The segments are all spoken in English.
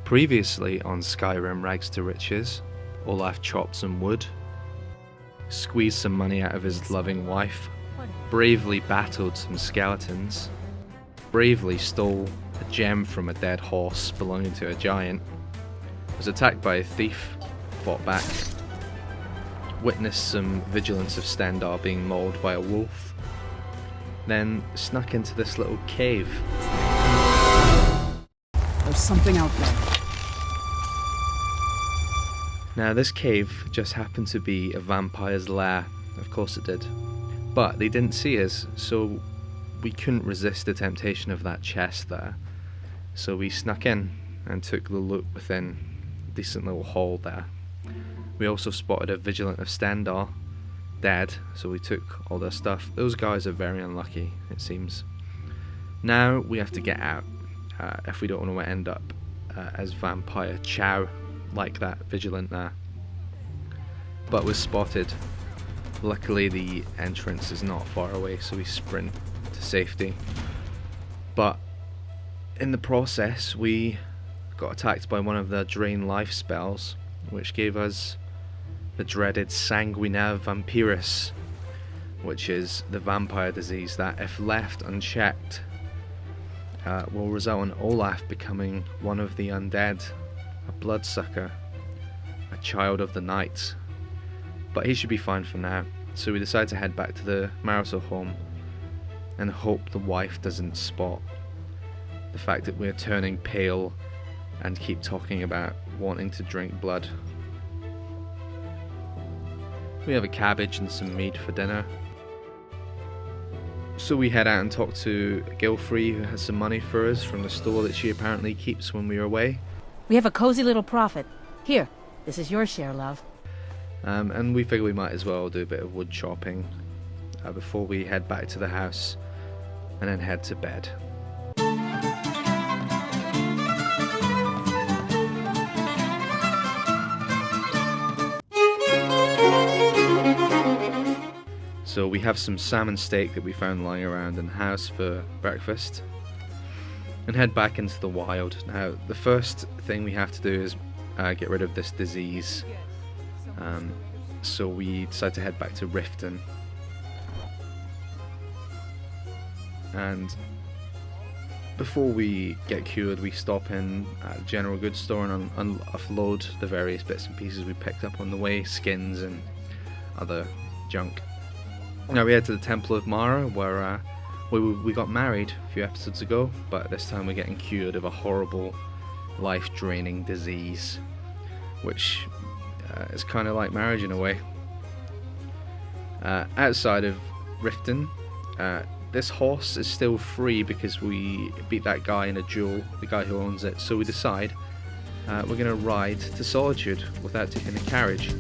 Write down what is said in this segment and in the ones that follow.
Previously on Skyrim Rags to Riches, Olaf chopped some wood, squeezed some money out of his loving wife, bravely battled some skeletons, bravely stole a gem from a dead horse belonging to a giant, was attacked by a thief, fought back, witnessed some vigilance of Stendar being mauled by a wolf, then snuck into this little cave. There's something out there. Now this cave just happened to be a vampire's lair, of course it did. But they didn't see us, so we couldn't resist the temptation of that chest there. So we snuck in and took the loot within a decent little hall there. We also spotted a vigilant of Stendar, dead, so we took all their stuff. Those guys are very unlucky, it seems. Now we have to get out, if we don't want to end up as vampire chow, like that vigilant there. But we're spotted. Luckily the entrance is not far away, so we sprint to safety. But in the process we got attacked by one of the drain life spells, which gave us the dreaded sanguinaire vampiris, which is the vampire disease that, if left unchecked, will result in Olaf becoming one of the undead, a bloodsucker, a child of the night. But he should be fine for now, so we decide to head back to the marital home and hope the wife doesn't spot the fact that we're turning pale and keep talking about wanting to drink blood. We have a cabbage and some meat for dinner. So we head out and talk to Gilfrey, who has some money for us from the store that she apparently keeps when we are away. We have a cozy little profit. Here, this is your share, love. And we figure we might as well do a bit of wood chopping before we head back to the house and then head to bed. So we have some salmon steak that we found lying around in the house for breakfast and head back into the wild. Now the first thing we have to do is get rid of this disease, so we decide to head back to Riften, and before we get cured we stop in at the general goods store and offload the various bits and pieces we picked up on the way, skins and other junk. Now we head to the Temple of Mara, where we got married a few episodes ago, but this time we're getting cured of a horrible, life-draining disease, which is kind of like marriage in a way. Outside of Riften, this horse is still free because we beat that guy in a duel, the guy who owns it, so we decide we're going to ride to Solitude without taking the carriage.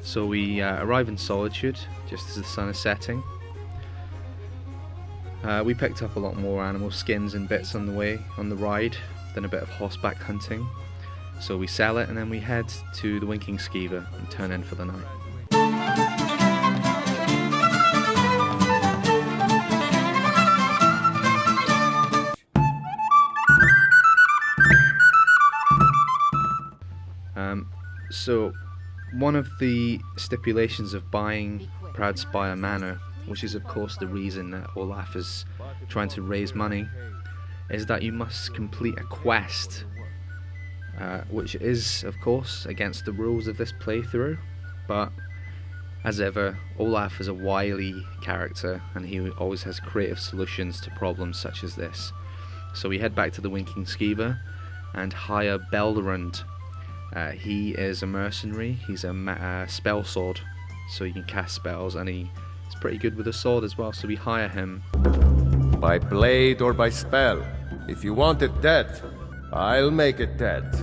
So we arrive in Solitude just as the sun is setting. We picked up a lot more animal skins and bits on the way, on the ride, then a bit of horseback hunting. So we sell it and then we head to the Winking Skeever and turn in for the night. So one of the stipulations of buying Proudspire Manor, which is of course the reason that Olaf is trying to raise money, is that you must complete a quest, which is of course against the rules of this playthrough, but as ever Olaf is a wily character and he always has creative solutions to problems such as this. So we head back to the Winking Skeever and hire Belrund. He is a mercenary, he's a spell sword, so he can cast spells and he's pretty good with a sword as well, so we hire him. By blade or by spell, if you want it dead, I'll make it dead.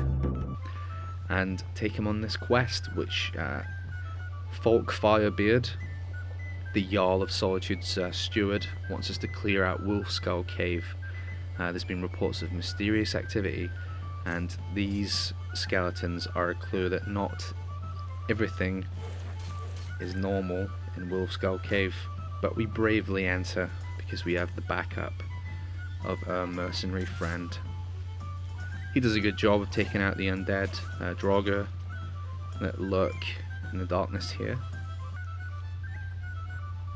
And take him on this quest, which Falk Firebeard, the Jarl of Solitude's steward, wants us to clear out Wolfskull Cave. There's been reports of mysterious activity, and these skeletons are a clue that not everything is normal in Wolfskull Cave, but we bravely enter because we have the backup of a mercenary friend. He does a good job of taking out the undead Draugr that lurk in the darkness here.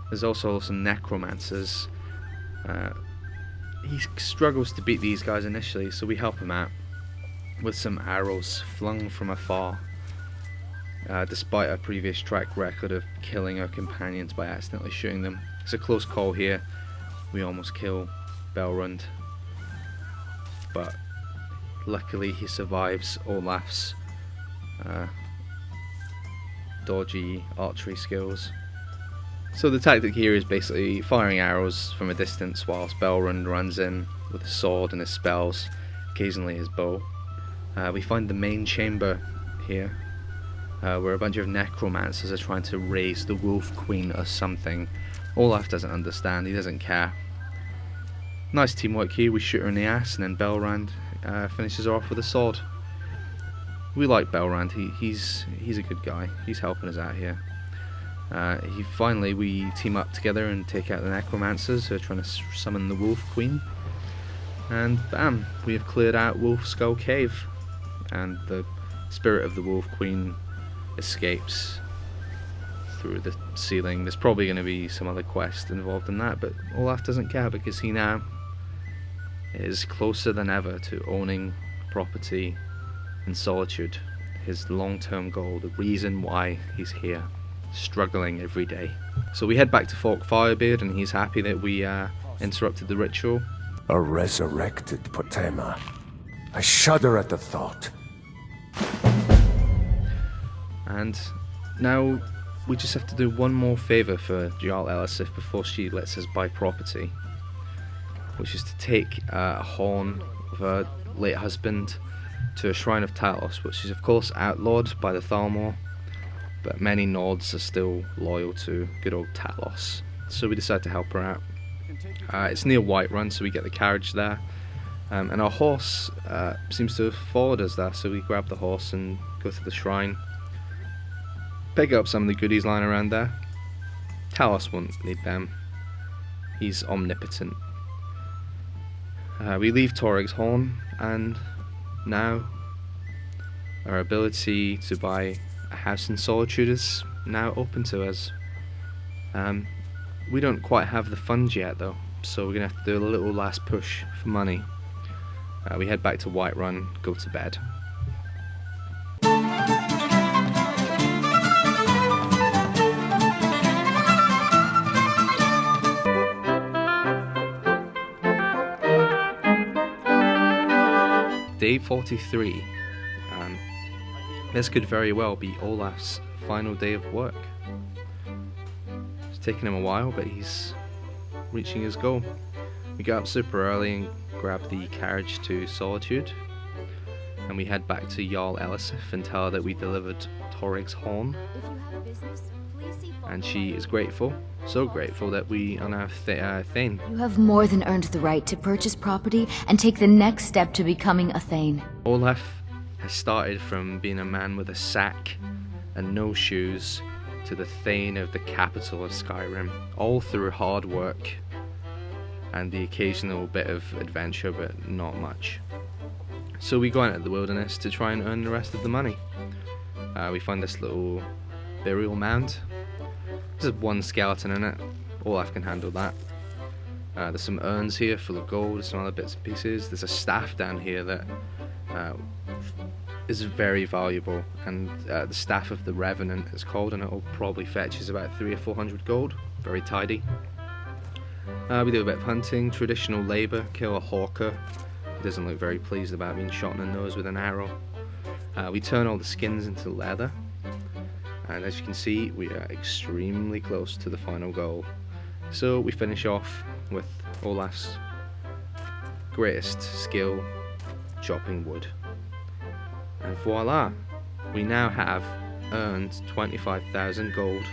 There's also some necromancers. He struggles to beat these guys initially, so we help him out with some arrows flung from afar. Despite our previous track record of killing our companions by accidentally shooting them. It's a close call here. We almost kill Belrund, but luckily he survives Olaf's dodgy archery skills. So the tactic here is basically firing arrows from a distance whilst Belrund runs in with his sword and his spells, occasionally his bow. We find the main chamber here, where a bunch of necromancers are trying to raise the Wolf Queen or something. Olaf doesn't understand, he doesn't care. Nice teamwork here, we shoot her in the ass and then Belrand finishes her off with a sword. We like Belrand, he's a good guy, he's helping us out here. Finally we team up together and take out the necromancers who are trying to summon the Wolf Queen. And bam, we have cleared out Wolfskull Cave. And the spirit of the Wolf Queen escapes through the ceiling. There's probably going to be some other quest involved in that, but Olaf doesn't care because he now is closer than ever to owning property in Solitude. His long-term goal, the reason why he's here, struggling every day. So we head back to Falk Firebeard and he's happy that we interrupted the ritual. A resurrected Potema. I shudder at the thought. And now we just have to do one more favour for Jarl Elisif before she lets us buy property, which is to take a horn of her late husband to a shrine of Talos, which is of course outlawed by the Thalmor, but many Nords are still loyal to good old Talos. So we decide to help her out. It's near Whiterun, so we get the carriage there. And our horse seems to have followed us there, so we grab the horse and go to the shrine. Pick up some of the goodies lying around there. Talos won't need them. He's omnipotent. We leave Toryg's Horn, and now our ability to buy a house in Solitude is now open to us. We don't quite have the funds yet though, so we're going to have to do a little last push for money. We head back to Whiterun, go to bed. Day 43. This could very well be Olaf's final day of work. It's taken him a while, but he's reaching his goal. We get up super early and grab the carriage to Solitude, and we head back to Jarl Elisif and tell her that we delivered Toryg's Horn. And she is grateful, so grateful that we are now Thane. You have more than earned the right to purchase property and take the next step to becoming a Thane. Olaf has started from being a man with a sack and no shoes to the Thane of the capital of Skyrim, all through hard work and the occasional bit of adventure, but not much. So we go out into the wilderness to try and earn the rest of the money. We find this little burial mound. There's one skeleton in it. Olaf can handle that. There's some urns here full of gold, some other bits and pieces. There's a staff down here that is very valuable, and the Staff of the Revenant is called, and it will probably fetch us about 300 or 400 gold. Very tidy. We do a bit of hunting, traditional labour, kill a hawker. He doesn't look very pleased about being shot in the nose with an arrow. We turn all the skins into leather, and as you can see, we are extremely close to the final goal. So we finish off with Olaf's greatest skill, chopping wood. And voila! We now have earned 25,000 gold